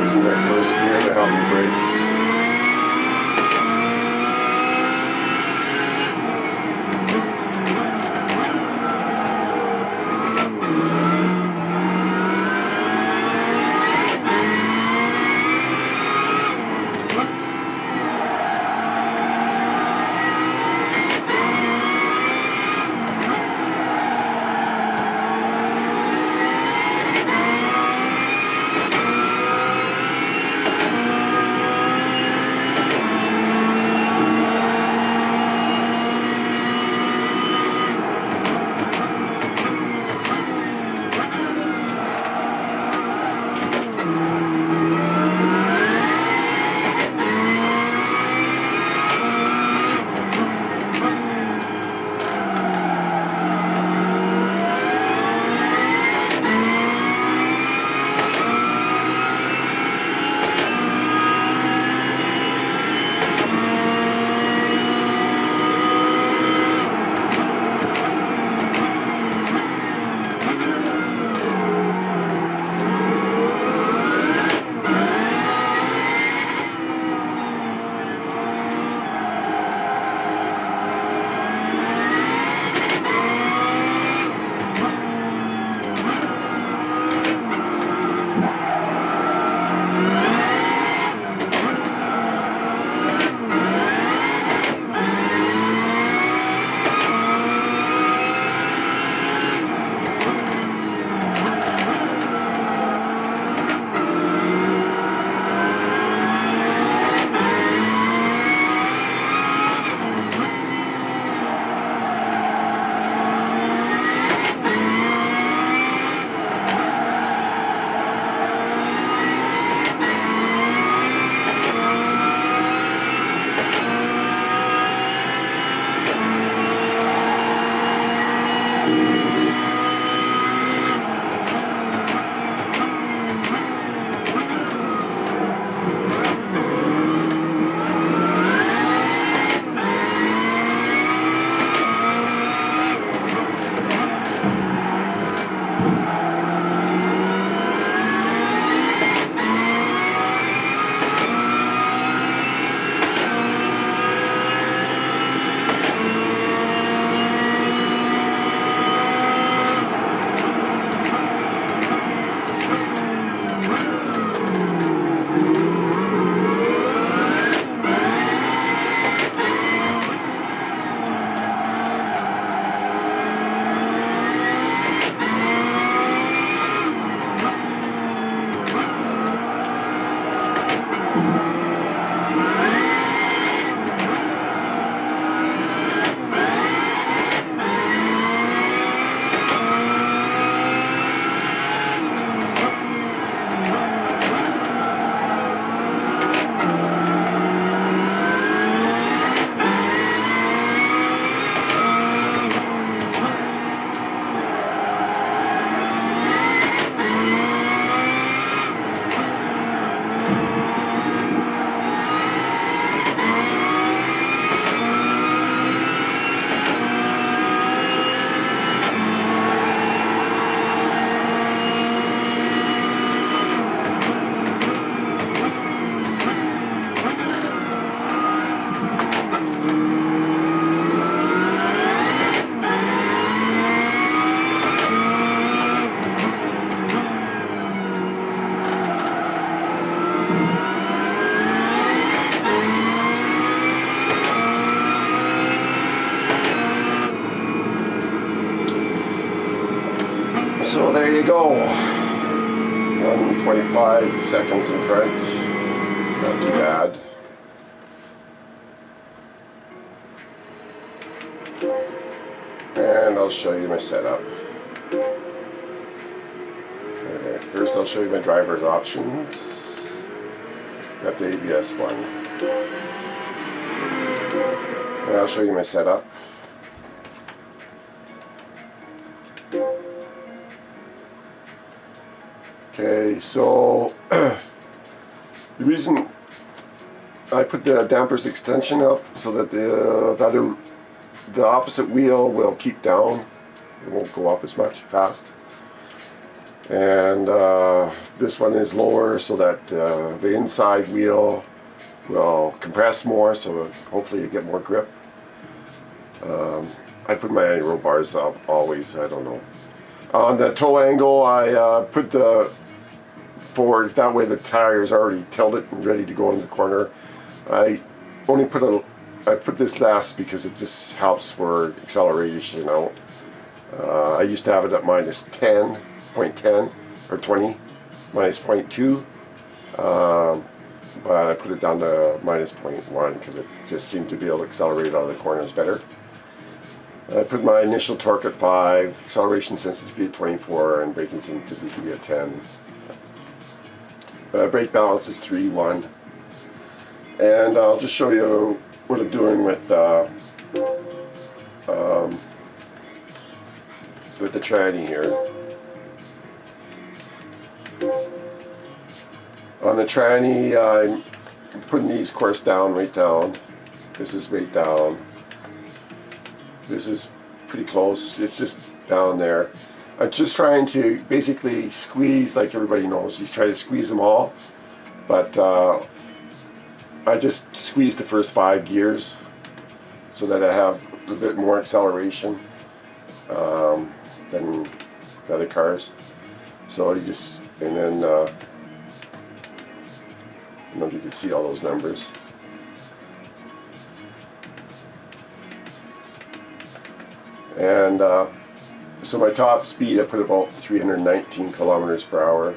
Using my first gear to help me brake. So there you go. 1.5 seconds in front. Not too bad. And I'll show you my setup. Okay, first I'll show you my driver's options. Got the ABS one. And I'll show you my setup. Okay, so the reason I put the dampers extension up so that the opposite wheel will keep down. It won't go up as much fast. And this one is lower so that the inside wheel will compress more, so hopefully you get more grip. I put my roll bars up always, I don't know. On the toe angle, I put the forward, that way the tire is already tilted and ready to go in the corner. I only I put this last because it just helps for acceleration out. I used to have it at minus 10.10 or 20, minus 0.2. But I put it down to minus 0.1 because it just seemed to be able to accelerate out of the corners better. I put my initial torque at 5, acceleration sensitivity at 24, and braking sensitivity at 10. Brake balance is 3, 1. And I'll just show you what I'm doing with the tranny here. On the tranny, I'm putting these course down, right down. This is right down. This is pretty close. It's just down there. I'm just trying to basically squeeze, like everybody knows, he's trying to squeeze them all. But I just squeeze the first 5 gears so that I have a bit more acceleration than the other cars. So you just, and then I don't know if you can see all those numbers. And so my top speed, I put about 319 kilometers per hour.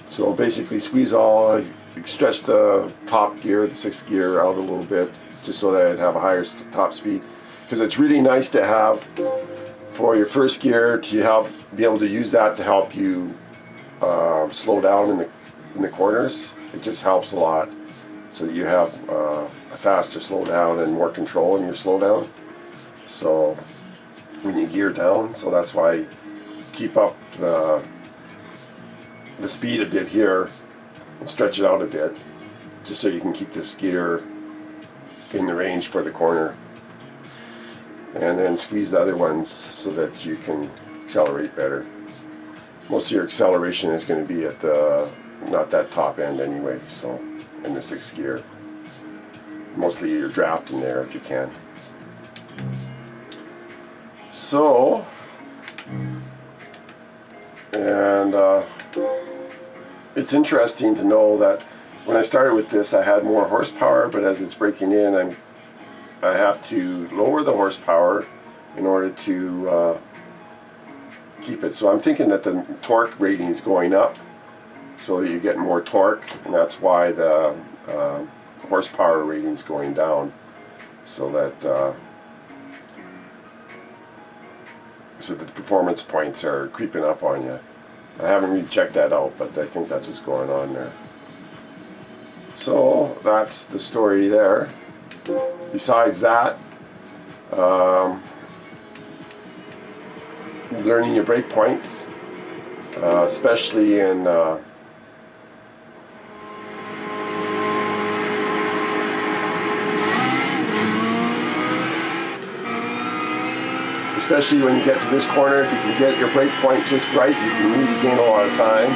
So basically squeeze all, stretch the top gear, the 6th gear out a little bit, just so that I'd have a higher top speed. Because it's really nice to have for your first gear to be able to use that to help you slow down in the corners. It just helps a lot, so that you have a faster slowdown and more control in your slowdown. So when you gear down, so that's why I keep up the speed a bit here and stretch it out a bit, just so you can keep this gear in the range for the corner. And then squeeze the other ones so that you can accelerate better. Most of your acceleration is going to be at not that top end anyway, so in the 6th gear. Mostly you're drafting there if you can. So, and it's interesting to know that when I started with this I had more horsepower, but as it's breaking in I have to lower the horsepower in order to keep it. So I'm thinking that the torque rating is going up so that you get more torque, and that's why the horsepower rating is going down, so that the performance points are creeping up on you. I haven't really checked that out, but I think that's what's going on there. So that's the story there. Besides that, learning your brake points, especially in especially when you get to this corner. If you can get your brake point just right, you can really gain a lot of time.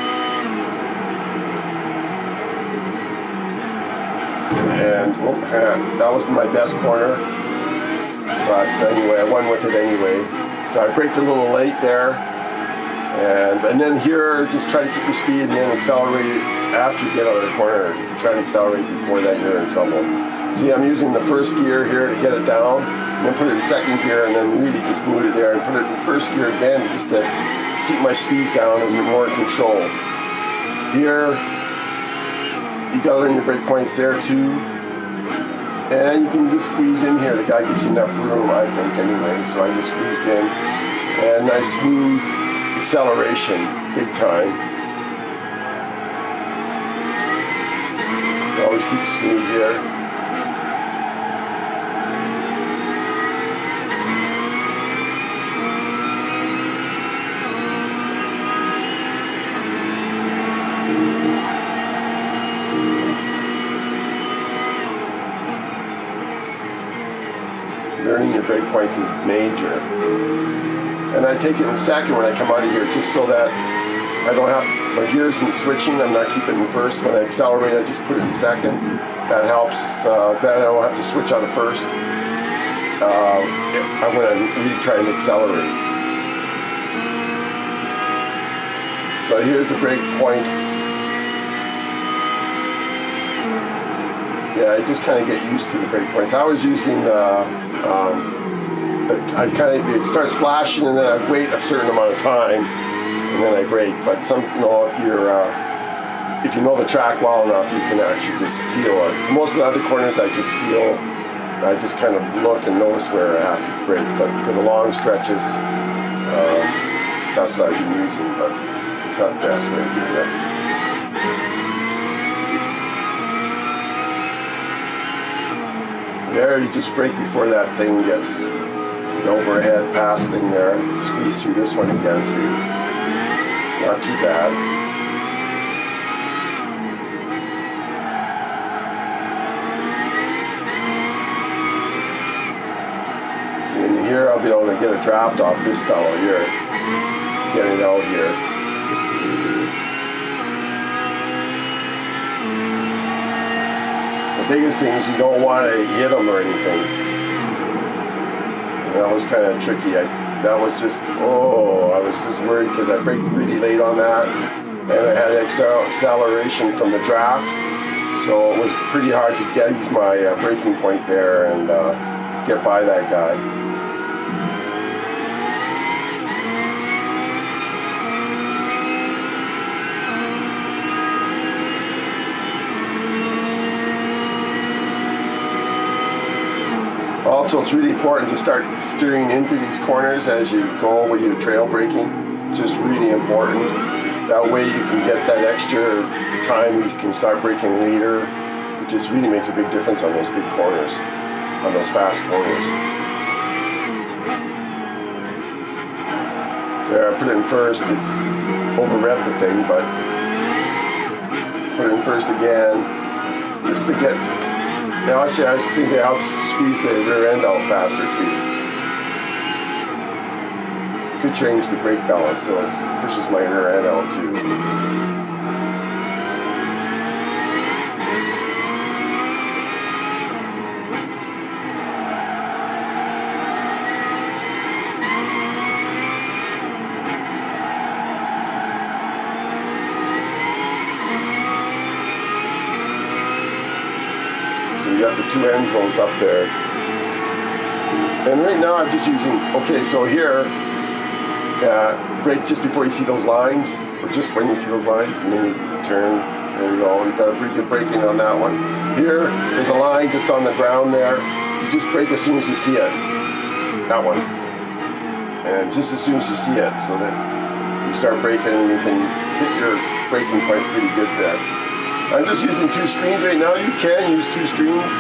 And that wasn't my best corner, but anyway, I won with it anyway. So I braked a little late there, and then here, just try to keep your speed and then accelerate after you get out of the corner. If you try to accelerate before that, you're in trouble. See, I'm using the 1st gear here to get it down, and then put it in 2nd gear, and then really just boot it there, and put it in 1st gear again just to keep my speed down and more control. Here, you gotta learn your brake points there too. And you can just squeeze in here. The guy gives you enough room, I think, anyway. So I just squeezed in. And nice smooth acceleration, big time. You always keep smooth here. hitting your brake points is major. And I take it in second when I come out of here, just so that I don't have, my gears in switching, I'm not keeping it in first. When I accelerate, I just put it in second. That helps, then I don't have to switch out of first when I'm really trying to accelerate. So here's the brake points. Yeah, I just kind of get used to the brake points. I was using it starts flashing and then I wait a certain amount of time and then I brake. But if you know the track well enough, you can actually just feel it. For most of the other corners, I just kind of look and notice where I have to brake. But for the long stretches, that's what I've been using. But it's not the best way of doing it. There, you just brake before that thing gets the overhead pass thing there. Squeeze through this one again too. Not too bad. So in here, I'll be able to get a draft off this fellow here. Get it out here. The biggest thing is you don't want to hit them or anything. And that was kind of tricky. I was just worried because I braked really late on that, and I had acceleration from the draft, so it was pretty hard to use my braking point there and get by that guy. Also, it's really important to start steering into these corners as you go with your trail braking. Just really important. That way you can get that extra time, you can start braking later. It just really makes a big difference on those big corners, on those fast corners. There, I put it in first. It's over-revved the thing, but put it in first again, just to get. Now, actually, I think I'll squeeze the rear end out faster too. Could change the brake balance, so it pushes my rear end out too. So you got the two end zones up there. And right now I'm just using, okay, so here, brake just before you see those lines, or just when you see those lines, and then you turn, there you go, you got a pretty good braking on that one. Here, there's a line just on the ground there, you just brake as soon as you see it, that one. And just as soon as you see it, so that if you start braking, you can hit your braking point pretty good there. I'm just using two screens right now. You can use two screens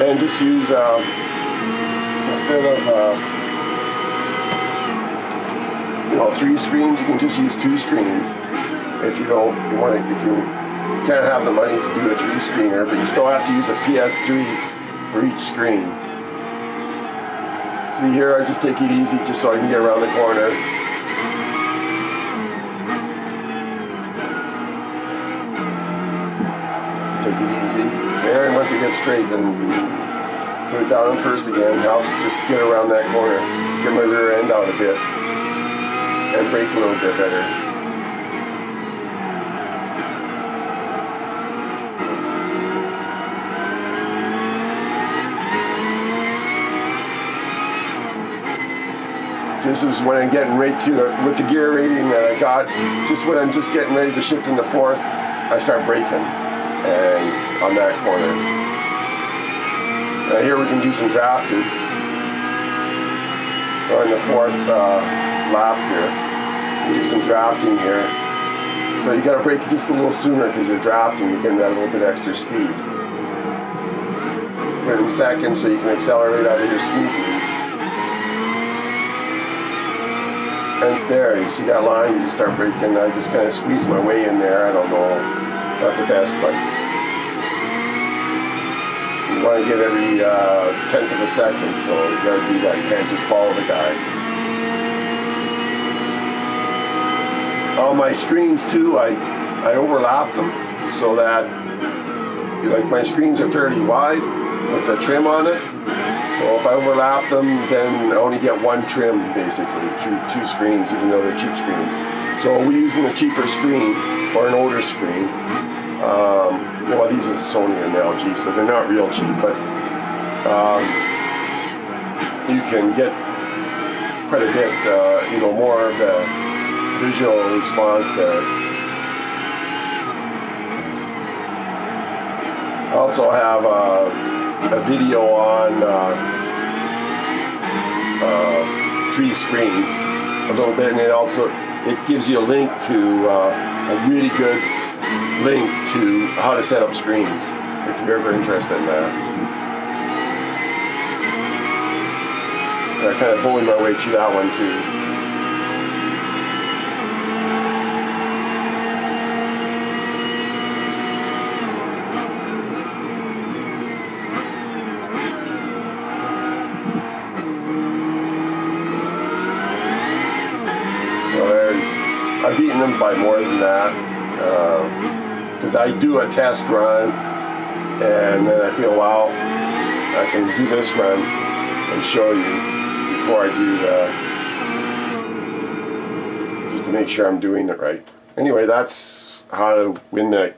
and just use, instead of, 3 screens, you can just use 2 screens. If you don't want to, if you can't have the money to do a 3-screener, but you still have to use a PS3 for each screen. So here I just take it easy just so I can get around the corner. Take it easy. And once it gets straight, then put it down first again. Helps just get around that corner. Get my rear end out a bit. And brake a little bit better. This is when I'm getting ready to, with the gear rating that I got, just when I'm just getting ready to shift into 4th, I start braking. And on that corner. Now here we can do some drafting. We're on the 4th lap here. We do some drafting here. So you got to brake just a little sooner because you're drafting. You're getting that little bit extra speed. Put it in second so you can accelerate out of here smoothly. And there, you see that line? You just start braking. I just kind of squeeze my way in there. I don't know. Not the best, but You want to get every tenth of a second, so you got to do that. You can't just follow the guy. On my screens too, I overlap them so that, like, my screens are fairly wide with the trim on it. So if I overlap them, then I only get one trim basically through two screens, even though they're cheap screens. So we're using a cheaper screen or an older screen. Well, these are Sony and LG, so they're not real cheap, but you can get quite a bit, more of the visual response there. I also have a video on 3 screens, a little bit, and it gives you a link to a really good link to how to set up screens if you're ever interested in that. I kind of bullied my way through that one too. I've beaten them by more than that because I do a test run and then I feel, well, I can do this run and show you before I do the, just to make sure I'm doing it right. Anyway, that's how to win the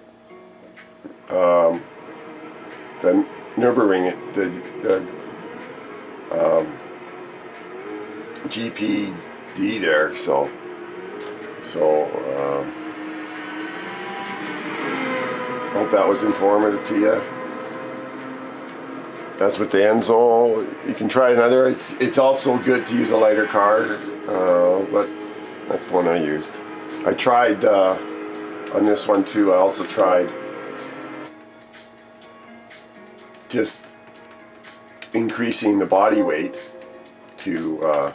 Nürburgring, the GPD there. So hope that was informative to you. That's with the Enzo. You can try another. It's also good to use a lighter car, but that's the one I used. I tried on this one too. I also tried just increasing the body weight to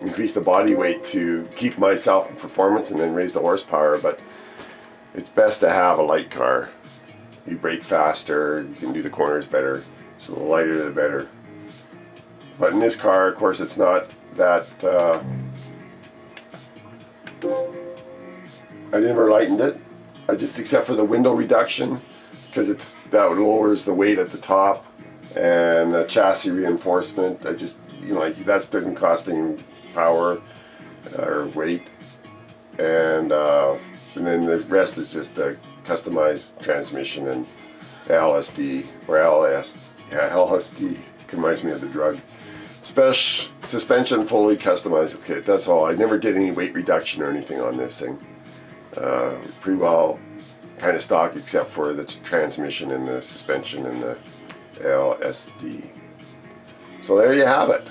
increase the body weight to keep myself in performance and then raise the horsepower, but it's best to have a light car. You brake faster, you can do the corners better, so the lighter the better. But in this car, of course, it's not that, I never lightened it, except for the window reduction, because that lowers the weight at the top, and the chassis reinforcement, that doesn't cost any power or weight, and then the rest is just a customized transmission and LSD or LS. Yeah, LSD reminds me of the drug. Suspension fully customized. Okay, that's all. I never did any weight reduction or anything on this thing. Pretty well kind of stock except for the transmission and the suspension and the LSD. So there you have it.